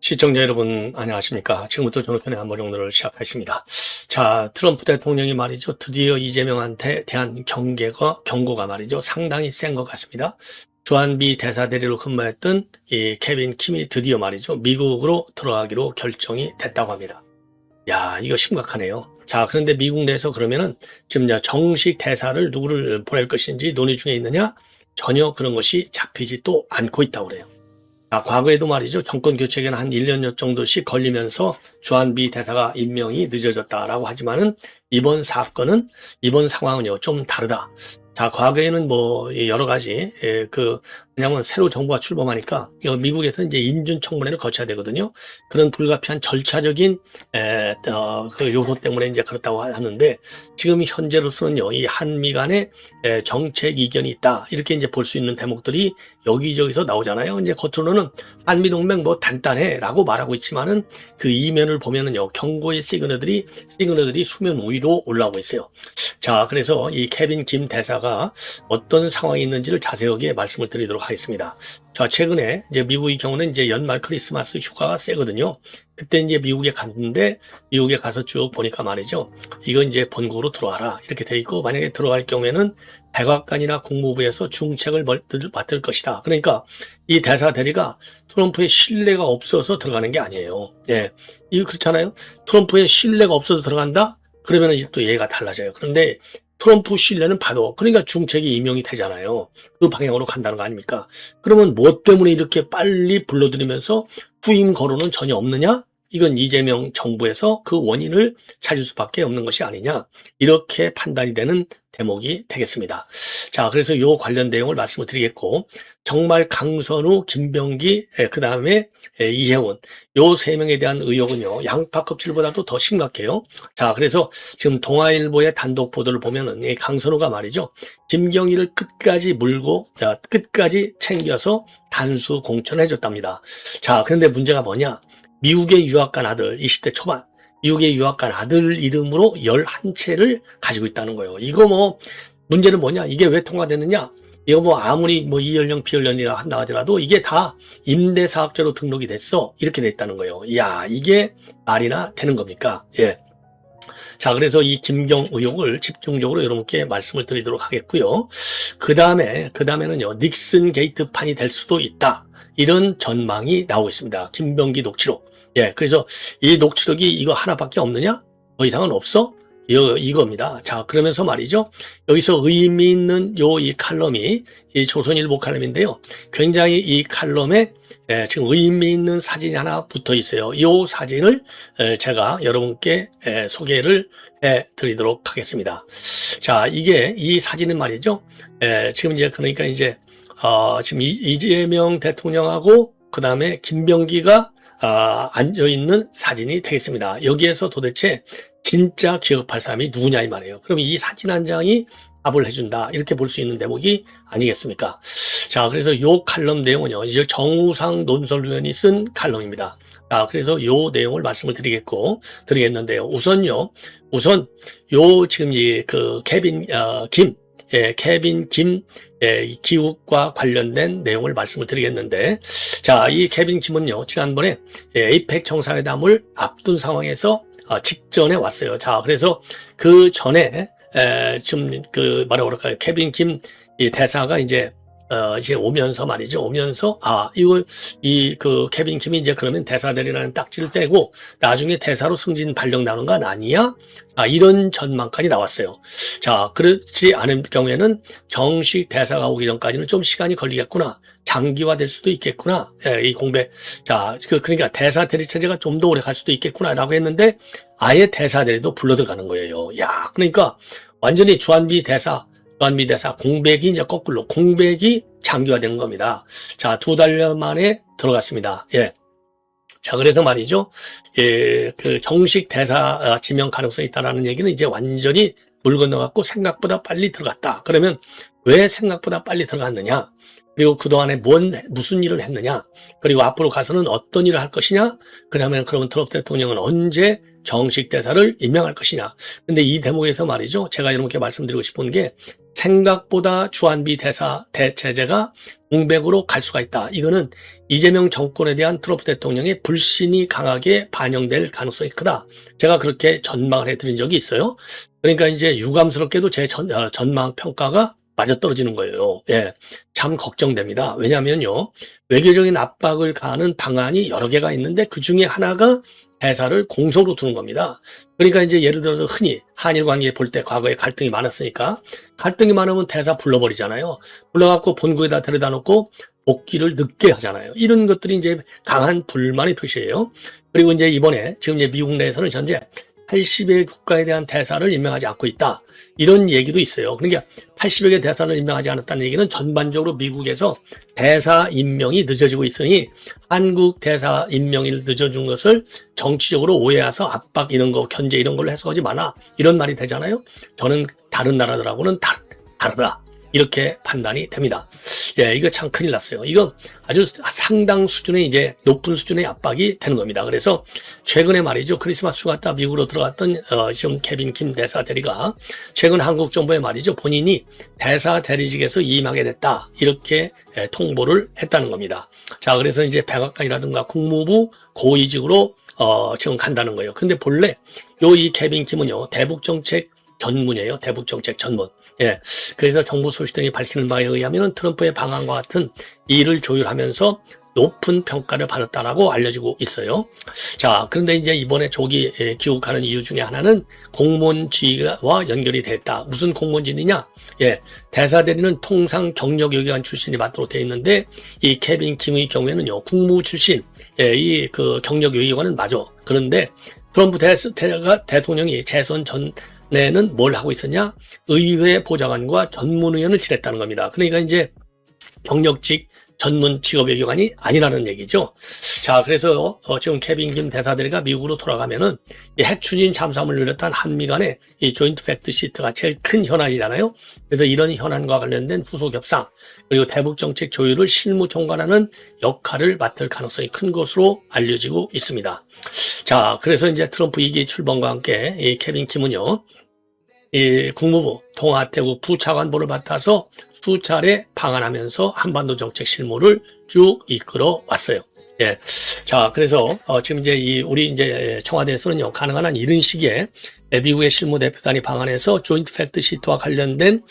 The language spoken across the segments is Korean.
시청자 여러분 안녕하십니까. 지금부터 조선의 한보정론을 시작하겠습니다. 자, 트럼프 대통령이 말이죠. 드디어 이재명한테 대한 경고가 말이죠. 상당히 센 것 같습니다. 주한미 대사대리로 근무했던 이 케빈 킴이 드디어 말이죠. 미국으로 들어가기로 결정이 됐다고 합니다. 야, 이거 심각하네요. 자, 그런데 미국 내에서 그러면은 지금 정식 대사를 누구를 보낼 것인지 논의 중에 있느냐? 전혀 그런 것이 잡히지 또 않고 있다고 그래요. 과거에도 말이죠. 정권 교체에는 한 1년 정도씩 걸리면서 주한미 대사가 임명이 늦어졌다라고 하지만은 이번 상황은요, 좀 다르다. 자, 과거에는 여러 가지, 왜냐면 새로 정부가 출범하니까, 미국에서 이제 인준청문회를 거쳐야 되거든요. 그런 불가피한 절차적인, 요소 때문에 이제 그렇다고 하는데, 지금 현재로서는요, 이 한미 간의 정책 이견이 있다. 이렇게 이제 볼 수 있는 대목들이 여기저기서 나오잖아요. 이제 겉으로는 한미동맹 단단해 라고 말하고 있지만은 그 이면을 보면은요, 경고의 시그널들이 수면 위로 올라오고 있어요. 자, 그래서 이 케빈 김 대사가 어떤 상황이 있는지를 자세하게 말씀을 드리도록 하겠습니다. 자, 최근에 이제 미국의 경우는 이제 연말 크리스마스 휴가가 세거든요. 그때 이제 미국에 갔는데 미국에 가서 쭉 보니까 말이죠. 이거 이제 본국으로 들어와라. 이렇게 돼 있고 만약에 들어갈 경우에는 백악관이나 국무부에서 중책을 맡을 것이다. 그러니까 이 대사 대리가 트럼프의 신뢰가 없어서 들어가는 게 아니에요. 예. 이거 그렇잖아요. 트럼프의 신뢰가 없어서 들어간다? 그러면 이제 또 얘가 달라져요. 그런데 트럼프 신뢰는 봐도 그러니까 중책이 임명이 되잖아요. 그 방향으로 간다는 거 아닙니까? 그러면 뭐 때문에 이렇게 빨리 불러들이면서 후임 거론은 전혀 없느냐? 이건 이재명 정부에서 그 원인을 찾을 수밖에 없는 것이 아니냐? 이렇게 판단이 되는 대목이 되겠습니다. 자, 그래서 요 관련 내용을 말씀을 드리겠고, 정말 강선우, 김병기, 그 다음에 이혜원, 요 세 명에 대한 의혹은요, 양파 껍질보다도 더 심각해요. 자, 그래서 지금 동아일보의 단독 보도를 보면은 이 강선우가 말이죠, 김경희를 끝까지 물고, 끝까지 챙겨서 단수 공천해줬답니다. 자, 그런데 문제가 뭐냐? 미국에 유학 간 아들, 20대 초반, 미국에 유학 간 아들 이름으로 11채를 가지고 있다는 거예요. 이거 문제는 뭐냐? 이게 왜 통과됐느냐? 이거 아무리 이연령, 비연령이라 한다 하더라도 이게 다 임대사업자로 등록이 됐어. 이렇게 됐다는 거예요. 이야, 이게 말이나 되는 겁니까? 예. 자, 그래서 이 김경 의혹을 집중적으로 여러분께 말씀을 드리도록 하겠고요. 그 다음에는요, 닉슨 게이트판이 될 수도 있다. 이런 전망이 나오고 있습니다. 김병기 녹취록. 예, 그래서 이 녹취록이 이거 하나밖에 없느냐? 더 이상은 없어? 이겁니다. 자, 그러면서 말이죠. 여기서 의미 있는 이 칼럼이 이 조선일보 칼럼인데요. 굉장히 이 칼럼에 지금 의미 있는 사진이 하나 붙어 있어요. 이 사진을 제가 여러분께 소개를 해 드리도록 하겠습니다. 자, 이 사진은 말이죠. 지금 그러니까 지금 이재명 대통령하고 그 다음에 김병기가 앉아있는 사진이 되겠습니다. 여기에서 도대체 진짜 기억할 사람이 누구냐 이 말이에요. 그럼 이 사진 한 장이 답을 해준다. 이렇게 볼 수 있는 대목이 아니겠습니까? 자, 그래서 요 칼럼 내용은요, 이제 정우상 논설위원이 쓴 칼럼입니다. 그래서 요 내용을 말씀을 드리겠는데요. 우선 지금 케빈 김 기욱과 관련된 내용을 말씀을 드리겠는데, 자, 이 케빈 김은요, 지난번에 에이펙 정상회담을 앞둔 상황에서 직전에 왔어요. 자, 그래서 그 전에 지금 케빈 김 이 대사가 이제 오면서 말이죠. 케빈 김이 이제 그러면 대사들이라는 딱지를 떼고 나중에 대사로 승진 발령 나는 건 아니야? 이런 전망까지 나왔어요. 자, 그렇지 않은 경우에는 정식 대사가 오기 전까지는 좀 시간이 걸리겠구나. 장기화될 수도 있겠구나. 이 공백. 자, 그러니까 대사 대리 체제가 좀 더 오래 갈 수도 있겠구나라고 했는데 아예 대사 대리도 불러 들어가는 거예요. 야, 그러니까 완전히 주한미 대사 공백이 이제 거꾸로 공백이 장기화되는 겁니다. 자, 2달 만에 들어갔습니다. 예. 자, 그래서 말이죠. 그 정식 대사 지명 가능성이 있다라는 얘기는 이제 완전히 물 건너갔고 생각보다 빨리 들어갔다. 그러면 왜 생각보다 빨리 들어갔느냐? 그리고 그동안에 무슨 일을 했느냐? 그리고 앞으로 가서는 어떤 일을 할 것이냐? 그러면 트럼프 대통령은 언제 정식 대사를 임명할 것이냐? 근데 이 대목에서 말이죠. 제가 여러분께 말씀드리고 싶은 게 생각보다 주한미 대체제가 공백으로 갈 수가 있다. 이거는 이재명 정권에 대한 트럼프 대통령의 불신이 강하게 반영될 가능성이 크다. 제가 그렇게 전망을 해드린 적이 있어요. 그러니까 이제 유감스럽게도 제 전망 평가가 맞아떨어지는 거예요. 예, 참 걱정됩니다. 왜냐하면요, 외교적인 압박을 가하는 방안이 여러 개가 있는데 그 중에 하나가 대사를 공석으로 두는 겁니다. 그러니까 이제 예를 들어서 흔히 한일 관계 볼 때 과거에 갈등이 많았으니까 갈등이 많으면 대사 불러버리잖아요. 불러갖고 본국에다 데려다 놓고 복귀를 늦게 하잖아요. 이런 것들이 이제 강한 불만의 표시예요. 그리고 이제 이번에 지금 이제 미국 내에서는 현재 80여 국가에 대한 대사를 임명하지 않고 있다. 이런 얘기도 있어요. 그러니까 80여 개 대사를 임명하지 않았다는 얘기는 전반적으로 미국에서 대사 임명이 늦어지고 있으니 한국 대사 임명이 늦어진 것을 정치적으로 오해해서 압박 이런 거, 견제 이런 걸로 해석하지 마라. 이런 말이 되잖아요. 저는 다른 나라들하고는 다르다. 이렇게 판단이 됩니다. 예, 이거 참 큰일 났어요. 이거 아주 상당 수준의 이제 높은 수준의 압박이 되는 겁니다. 그래서 최근에 말이죠. 크리스마스 휴가 때 미국으로 들어갔던 지금 케빈 킴 대사 대리가 최근 한국 정부에 말이죠. 본인이 대사 대리직에서 임하게 됐다. 이렇게 통보를 했다는 겁니다. 자, 그래서 이제 백악관이라든가 국무부 고위직으로 지금 간다는 거예요. 근데 본래 이 케빈 킴은요. 대북정책 전문이에요. 대북정책 전문. 예. 그래서 정부 소식 등이 밝히는 바에 의하면 트럼프의 방안과 같은 일을 조율하면서 높은 평가를 받았다라고 알려지고 있어요. 자, 그런데 이제 이번에 조기 귀국하는 이유 중에 하나는 공무원직과 연결이 됐다. 무슨 공무원직이냐? 예. 대사 대리는 통상 경력요기관 출신이 맡도록 되어 있는데 이 케빈 킴의 경우에는요. 국무 출신. 예, 이 그 경력요기관은 맞아. 그런데 트럼프 대통령이 재선 전에는 뭘 하고 있었냐? 의회 보좌관과 전문의원을 지냈다는 겁니다. 그러니까 이제 경력직 전문 직업외교관이 아니라는 얘기죠. 자, 그래서 지금 케빈 김 대사대리가 미국으로 돌아가면은 이 핵추진 잠수함을 누렸던 한미 간의 이 조인트 팩트 시트가 제일 큰 현안이잖아요. 그래서 이런 현안과 관련된 후속 협상 그리고 대북 정책 조율을 실무 총괄하는 역할을 맡을 가능성이 큰 것으로 알려지고 있습니다. 자, 그래서 이제 트럼프 2기 출범과 함께 이 케빈 김은요. 이 국무부 통화태국 부차관보를 맡아서 수차례 방한하면서 한반도 정책 실무를 쭉 이끌어 왔어요. 예. 자, 그래서 지금 이제 우리 이제 청와대에서는요, 가능한 한 이른 시기에 미국의 실무 대표단이 방한해서 조인트 팩트 시트와 관련된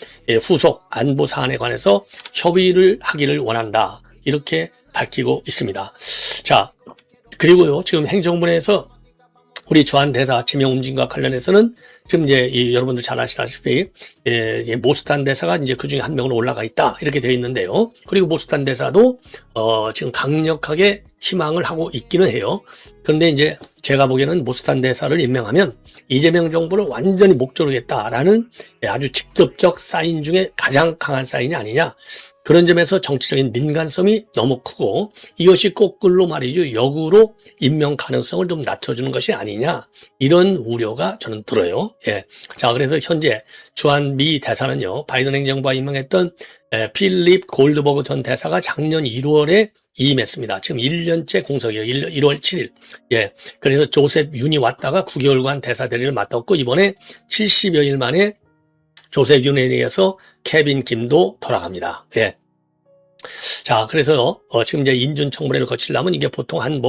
후속 안보 사안에 관해서 협의를 하기를 원한다. 이렇게 밝히고 있습니다. 자, 그리고요, 지금 행정부에서 우리 주한 대사 지명 움직임과 관련해서는 지금 이제 여러분들 잘 아시다시피 모스탄 대사가 이제 그 중에 한 명으로 올라가 있다 이렇게 되어 있는데요. 그리고 모스탄 대사도 지금 강력하게 희망을 하고 있기는 해요. 그런데 이제 제가 보기에는 모스탄 대사를 임명하면 이재명 정부를 완전히 목조르겠다라는 아주 직접적 사인 중에 가장 강한 사인이 아니냐. 그런 점에서 정치적인 민감성이 너무 크고 이것이 거꾸로 말이죠. 역으로 임명 가능성을 좀 낮춰주는 것이 아니냐. 이런 우려가 저는 들어요. 예. 자, 그래서 현재 주한 미 대사는요. 바이든 행정부가 임명했던 필립 골드버그 전 대사가 작년 1월에 이임했습니다. 지금 1년째 공석이에요. 1월 7일. 예. 그래서 조셉 윤이 왔다가 9개월간 대사 대리를 맡았고 이번에 70여일 만에 조셉 윤에 의해서 케빈 김도 돌아갑니다. 예. 자, 그래서 지금 이제 인준 청문회를 거치려면 이게 보통 한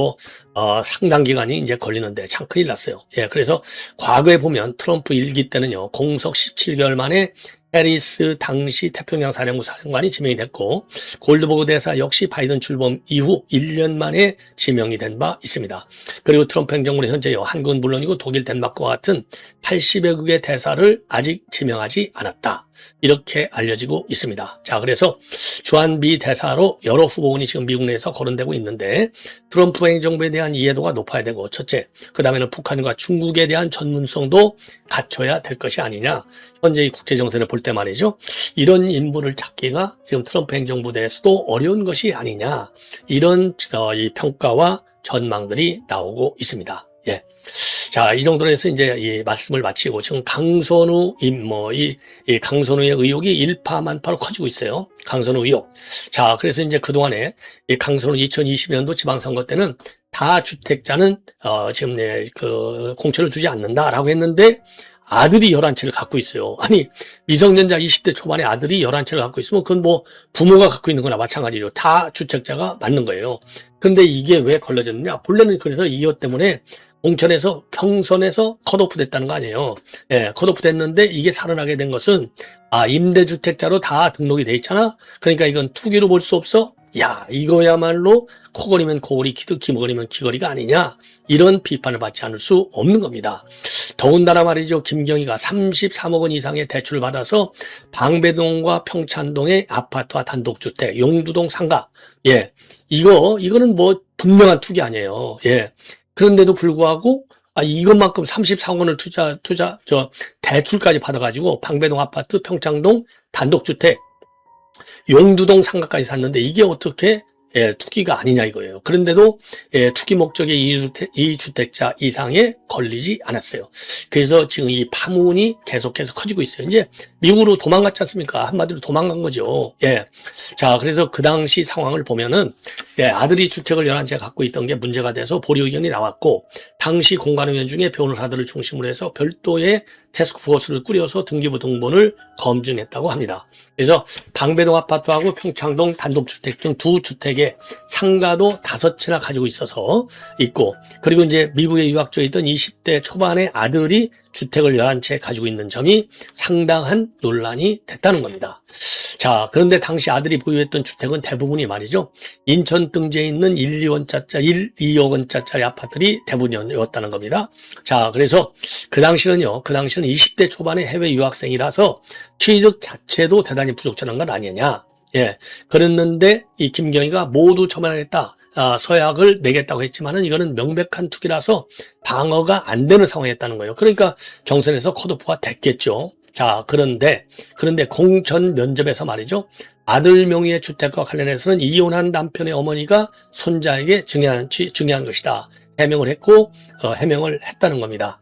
상당 기간이 이제 걸리는데 참 큰일 났어요. 예. 그래서 과거에 보면 트럼프 1기 때는요, 공석 17개월 만에 해리스 당시 태평양 사령부 사령관이 지명이 됐고 골드버그 대사 역시 바이든 출범 이후 1년 만에 지명이 된 바 있습니다. 그리고 트럼프 행정부는 현재요, 한국은 물론이고 독일, 덴마크와 같은 80여 국의 대사를 아직 지명하지 않았다. 이렇게 알려지고 있습니다. 자, 그래서 주한미 대사로 여러 후보군이 지금 미국 내에서 거론되고 있는데 트럼프 행정부에 대한 이해도가 높아야 되고 첫째, 그 다음에는 북한과 중국에 대한 전문성도 갖춰야 될 것이 아니냐. 현재 이 국제정세를 볼 때 말이죠. 이런 인물을 찾기가 지금 트럼프 행정부 내에서도 어려운 것이 아니냐. 이런 이 평가와 전망들이 나오고 있습니다. 예. 자, 이 정도로 해서 이제 이 말씀을 마치고 지금 강선우 이 강선우의 의혹이 일파만파로 커지고 있어요. 강선우 의혹. 자, 그래서 이제 그동안에 이 강선우 2020년도 지방선거 때는 다주택자는 지금 그 공천을 주지 않는다라고 했는데 아들이 11채를 갖고 있어요. 아니, 미성년자 20대 초반의 아들이 11채를 갖고 있으면 그건 뭐 부모가 갖고 있는 거나 마찬가지로 다 주택자가 맞는 거예요. 근데 이게 왜 걸러졌느냐? 본래는 그래서 이것 때문에 공천에서 경선에서 컷오프 됐다는 거 아니에요. 예, 컷오프 됐는데 이게 살아나게 된 것은 임대주택자로 다 등록이 돼 있잖아. 그러니까 이건 투기로 볼 수 없어. 야, 이거야말로 코걸이면 코걸이, 기머거리면 기거리가 아니냐. 이런 비판을 받지 않을 수 없는 겁니다. 더군다나 말이죠. 김경희가 33억 원 이상의 대출을 받아서 방배동과 평창동의 아파트와 단독주택, 용두동 상가. 예, 이거는 뭐 분명한 투기 아니에요. 예. 그런데도 불구하고 이것만큼 34억 원을 대출까지 받아가지고 방배동 아파트, 평창동 단독주택, 용두동 상가까지 샀는데 이게 어떻게 투기가 아니냐 이거예요. 그런데도 투기 목적의 2주택자 이상에 걸리지 않았어요. 그래서 지금 이 파문이 계속해서 커지고 있어요. 이제 미국으로 도망갔지 않습니까? 한마디로 도망간 거죠. 예. 자, 그래서 그 당시 상황을 보면은 아들이 주택을 11채 갖고 있던 게 문제가 돼서 보류 의견이 나왔고, 당시 공관위원 중에 변호사들을 중심으로 해서 별도의 태스크포스를 꾸려서 등기부 등본을 검증했다고 합니다. 그래서 방배동 아파트하고 평창동 단독주택 중 두 주택의 상가도 5채나 가지고 있고, 그리고 이제 미국에 유학 중에 있던 20대 초반의 아들이 주택을 11채 가지고 있는 점이 상당한 논란이 됐다는 겁니다. 자, 그런데 당시 아들이 보유했던 주택은 대부분이 말이죠. 인천 등지에 있는 2억 원짜리 아파트들이 대부분이었다는 겁니다. 자, 그래서 그 당시는 20대 초반의 해외 유학생이라서 취득 자체도 대단히 부족한 것 아니냐. 예. 그랬는데 이 김경희가 모두 처분하겠다. 서약을 내겠다고 했지만은 이거는 명백한 투기라서 방어가 안 되는 상황이었다는 거예요. 그러니까 경선에서 컷오프가 됐겠죠. 자, 그런데 공천 면접에서 말이죠. 아들 명의의 주택과 관련해서는 이혼한 남편의 어머니가 손자에게 증여한 것이다. 해명을 했고, 해명을 했다는 겁니다.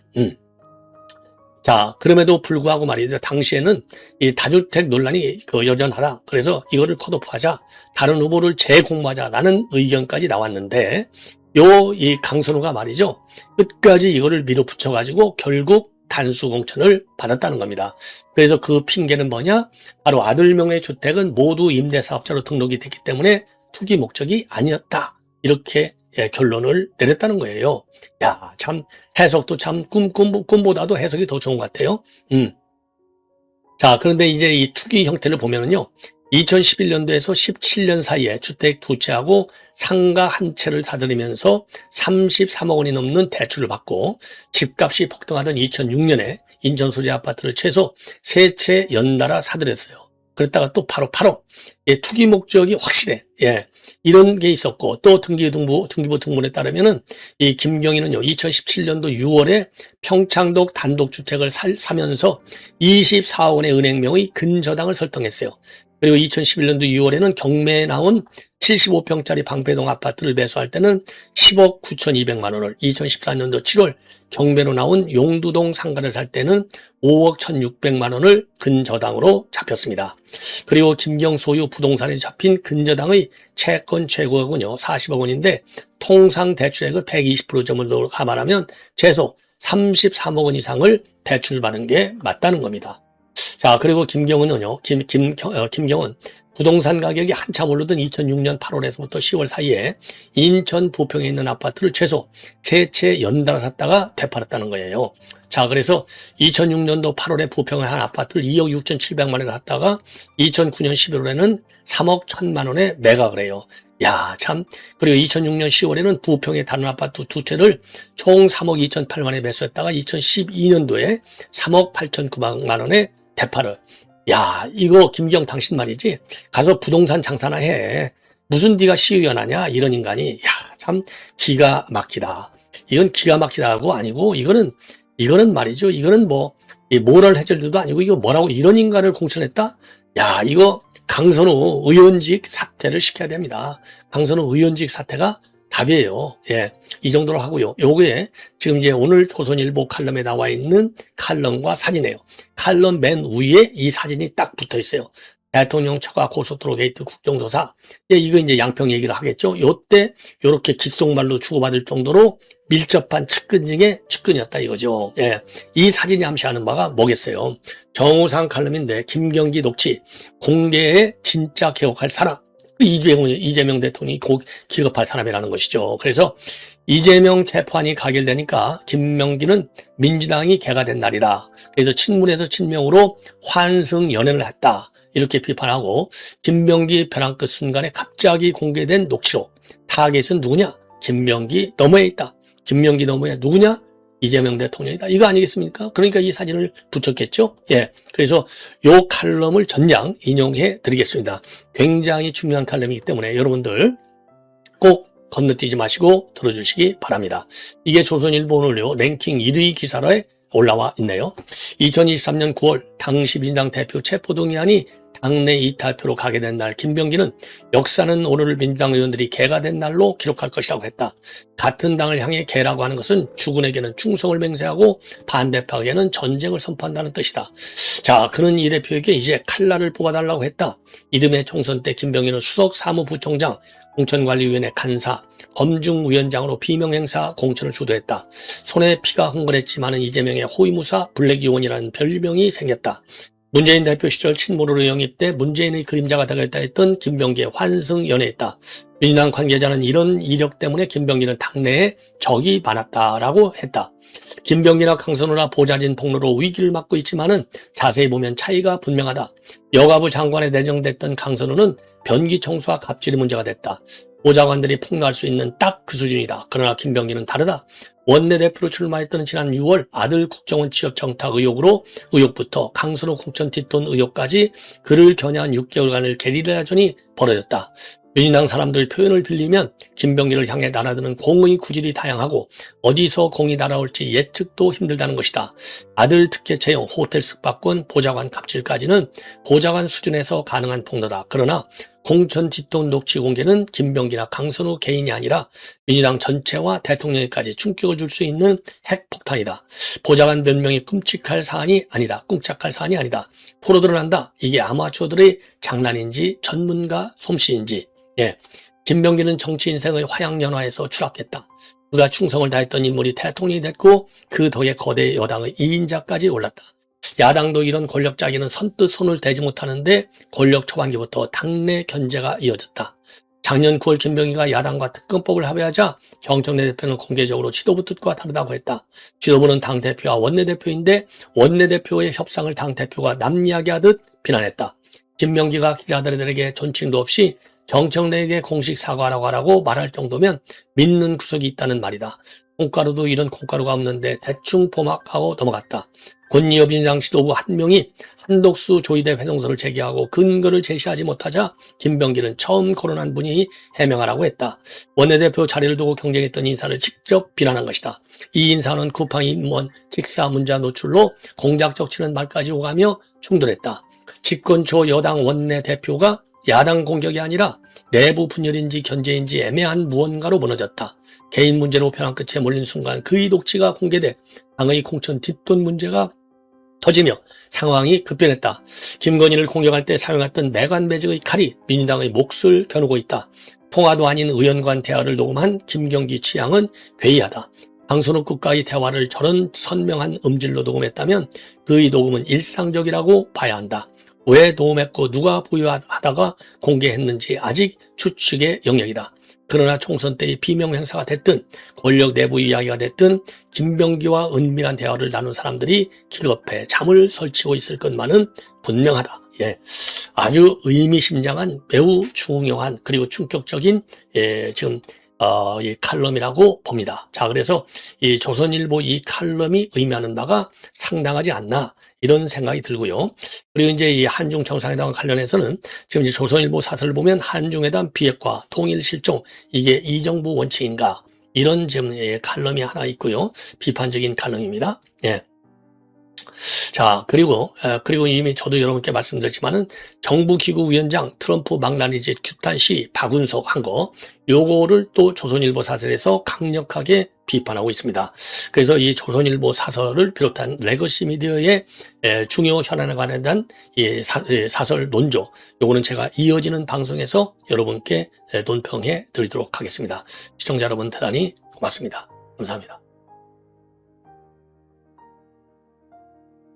자, 그럼에도 불구하고 말이죠. 당시에는 이 다주택 논란이 여전하다. 그래서 이거를 컷오프하자. 다른 후보를 재공모하자라는 의견까지 나왔는데, 이 강선우가 말이죠. 끝까지 이거를 밀어붙여가지고 결국 단수 공천을 받았다는 겁니다. 그래서 그 핑계는 뭐냐? 바로 아들 명의 주택은 모두 임대사업자로 등록이 됐기 때문에 투기 목적이 아니었다. 이렇게 결론을 내렸다는 거예요. 야, 참 해석도 참 꿈보다도 해석이 더 좋은 것 같아요. 자, 그런데 이제 이 투기 형태를 보면은요. 2011년도에서 17년 사이에 주택 2채하고 상가 1채를 사들이면서 33억 원이 넘는 대출을 받고 집값이 폭등하던 2006년에 인천 소재 아파트를 최소 3채 연달아 사들였어요. 그랬다가 또 바로 투기 목적이 확실해. 예. 이런 게 있었고, 또 등기부 등본에 따르면은 이 김경희는요, 2017년도 6월에 평창동 단독주택을 사면서 24억 원의 은행명의 근저당을 설정했어요. 그리고 2011년도 6월에는 경매에 나온 75평짜리 방배동 아파트를 매수할 때는 10억 9,200만 원을, 2014년도 7월 경매로 나온 용두동 상가를 살 때는 5억 1,600만 원을 근저당으로 잡혔습니다. 그리고 김경 소유 부동산에 잡힌 근저당의 채권 최고액은요 40억 원인데 통상 대출액의 120% 점을 감안하면 최소 33억 원 이상을 대출받은 게 맞다는 겁니다. 자, 그리고 김경은은요, 김경은 부동산 가격이 한참 오르던 2006년 8월에서부터 10월 사이에 인천 부평에 있는 아파트를 최소 3채 연달아 샀다가 되팔았다는 거예요. 자, 그래서 2006년도 8월에 부평의 한 아파트를 2억 6,700만 원에 샀다가 2009년 11월에는 3억 1,000만 원에 매각을 해요. 야, 참. 그리고 2006년 10월에는 부평의 다른 아파트 2채를 총 3억 2,008만 원에 매수했다가 2012년도에 3억 8,900만 원에 대파를. 야, 이거 김경 당신 말이지. 가서 부동산 장사나 해. 무슨 네가 시의원하냐? 이런 인간이. 야, 참 기가 막히다. 이건 기가 막히다고 아니고 이거는 말이죠. 이거는 뭐 모럴 해저드도 아니고 이거 뭐라고 이런 인간을 공천했다? 야, 이거 강선우 의원직 사퇴를 시켜야 됩니다. 강선우 의원직 사퇴가 답이에요. 예. 이 정도로 하고요. 요게 지금 이제 오늘 조선일보 칼럼에 나와 있는 칼럼과 사진이에요. 칼럼 맨 위에 이 사진이 딱 붙어 있어요. 대통령 처가 고속도로 게이트 국정조사. 이거 이제 양평 얘기를 하겠죠. 요때 요렇게 귓속말로 주고받을 정도로 밀접한 측근 중에 측근이었다 이거죠. 예. 이 사진이 암시하는 바가 뭐겠어요. 정우상 칼럼인데 김경기 녹취 공개에 진짜 개혁할 사람. 이재명 대통령이 기겁할 사람이라는 것이죠. 그래서 이재명 재판이 가결되니까 김명기는 민주당이 개가 된 날이다. 그래서 친문에서 친명으로 환승 연연을 했다. 이렇게 비판하고 김명기 벼랑 끝 순간에 갑자기 공개된 녹취록. 타겟은 누구냐? 김명기 너머에 있다. 김명기 너머에 누구냐? 이재명 대통령이다. 이거 아니겠습니까? 그러니까 이 사진을 붙였겠죠? 예. 그래서 요 칼럼을 전량 인용해 드리겠습니다. 굉장히 중요한 칼럼이기 때문에 여러분들 꼭 건너뛰지 마시고 들어주시기 바랍니다. 이게 조선일보 오늘요 랭킹 1위 기사로에 올라와 있네요. 2023년 9월 당시 민주당 대표 체포동의안이 당내 이탈표로 가게 된 날 김병기는 역사는 오늘 민주당 의원들이 개가 된 날로 기록할 것이라고 했다. 같은 당을 향해 개라고 하는 것은 주군에게는 충성을 맹세하고 반대파에게는 전쟁을 선포한다는 뜻이다. 자, 그는 이 대표에게 이제 칼날을 뽑아달라고 했다. 이듬해 총선 때 김병기는 수석 사무부총장, 공천관리위원회 간사, 검증위원장으로 비명행사 공천을 주도했다. 손에 피가 흥건했지만 이재명의 호위무사 블랙요원이라는 별명이 생겼다. 문재인 대표 시절 친문으로 영입돼 문재인의 그림자가 되겠다 했던 김병기의 환승 연애했다. 민주당 관계자는 이런 이력 때문에 김병기는 당내에 적이 많았다라고 했다. 김병기나 강선우나 보좌진 폭로로 위기를 맞고 있지만은 자세히 보면 차이가 분명하다. 여가부 장관에 내정됐던 강선우는 변기 청소와 갑질이 문제가 됐다. 보좌관들이 폭로할 수 있는 딱 그 수준이다. 그러나 김병기는 다르다. 원내대표로 출마했던 지난 6월 아들 국정원 취업 정탁 의혹부터 강선우 공천 뒷돈 의혹까지 그를 겨냥한 6개월간을 게리라전이 벌어졌다. 민주당 사람들 표현을 빌리면 김병기를 향해 날아드는 공의 구질이 다양하고 어디서 공이 날아올지 예측도 힘들다는 것이다. 아들 특혜 채용, 호텔 숙박권, 보좌관 갑질까지는 보좌관 수준에서 가능한 폭로다. 그러나 공천 뒷돈 녹취 공개는 김병기나 강선우 개인이 아니라 민주당 전체와 대통령에까지 충격을 줄 수 있는 핵폭탄이다. 보좌관 몇 명이 끔찍할 사안이 아니다. 끔찍할 사안이 아니다. 프로 드러난다. 이게 아마추어들의 장난인지 전문가 솜씨인지. 예, 김병기는 정치 인생의 화양연화에서 추락했다. 그가 충성을 다했던 인물이 대통령이 됐고 그 덕에 거대 여당의 2인자까지 올랐다. 야당도 이런 권력 짜기는 선뜻 손을 대지 못하는데 권력 초반기부터 당내 견제가 이어졌다. 작년 9월 김병기가 야당과 특검법을 합의하자 정청래 대표는 공개적으로 지도부 뜻과 다르다고 했다. 지도부는 당대표와 원내대표인데 원내대표의 협상을 당대표가 남 이야기하듯 비난했다. 김병기가 기자들에게 존칭도 없이 정청래에게 공식 사과라고 하라고 말할 정도면 믿는 구석이 있다는 말이다. 콩가루도 이런 콩가루가 없는데 대충 포막하고 넘어갔다. 권리업 인상 지도부 한 명이 한독수 조의대 회동서를 제기하고 근거를 제시하지 못하자 김병기는 처음 거론한 분이 해명하라고 했다. 원내대표 자리를 두고 경쟁했던 인사를 직접 비난한 것이다. 이 인사는 쿠팡 임원 직사 문자 노출로 공작적 치는 말까지 오가며 충돌했다. 집권초 여당 원내대표가 야당 공격이 아니라 내부 분열인지 견제인지 애매한 무언가로 무너졌다. 개인 문제로 벼랑 끝에 몰린 순간 그의 녹취가 공개돼 당의 공천 뒷돈 문제가 터지며 상황이 급변했다. 김건희를 공격할 때 사용했던 내관 매직의 칼이 민주당의 몫을 겨누고 있다. 통화도 아닌 의원 간 대화를 녹음한 김경기 취향은 괴이하다. 강선우 국가의 대화를 저런 선명한 음질로 녹음했다면 그의 녹음은 일상적이라고 봐야 한다. 왜 녹음했고 누가 보유하다가 공개했는지 아직 추측의 영역이다. 그러나 총선 때의 비명 행사가 됐든 권력 내부 이야기가 됐든 김병기와 은밀한 대화를 나눈 사람들이 기겁해 잠을 설치고 있을 것만은 분명하다. 예, 아주 의미심장한 매우 중요한 그리고 충격적인 지금 이 칼럼이라고 봅니다. 자, 그래서 이 조선일보 이 칼럼이 의미하는 바가 상당하지 않나 이런 생각이 들고요. 그리고 이제 이 한중 정상회담과 관련해서는 지금 이제 조선일보 사설을 보면 한중회담 비핵화 통일 실종 이게 이 정부 원칙인가 이런 지금 칼럼이 하나 있고요. 비판적인 칼럼입니다. 예. 자, 그리고 이미 저도 여러분께 말씀드렸지만은 정부기구위원장 트럼프 망나니짓 규탄 시 박운석 한 거, 요거를 또 조선일보 사설에서 강력하게 비판하고 있습니다. 그래서 이 조선일보 사설을 비롯한 레거시 미디어의 중요 현안에 관한 이 사설 논조, 요거는 제가 이어지는 방송에서 여러분께 논평해 드리도록 하겠습니다. 시청자 여러분 대단히 고맙습니다. 감사합니다.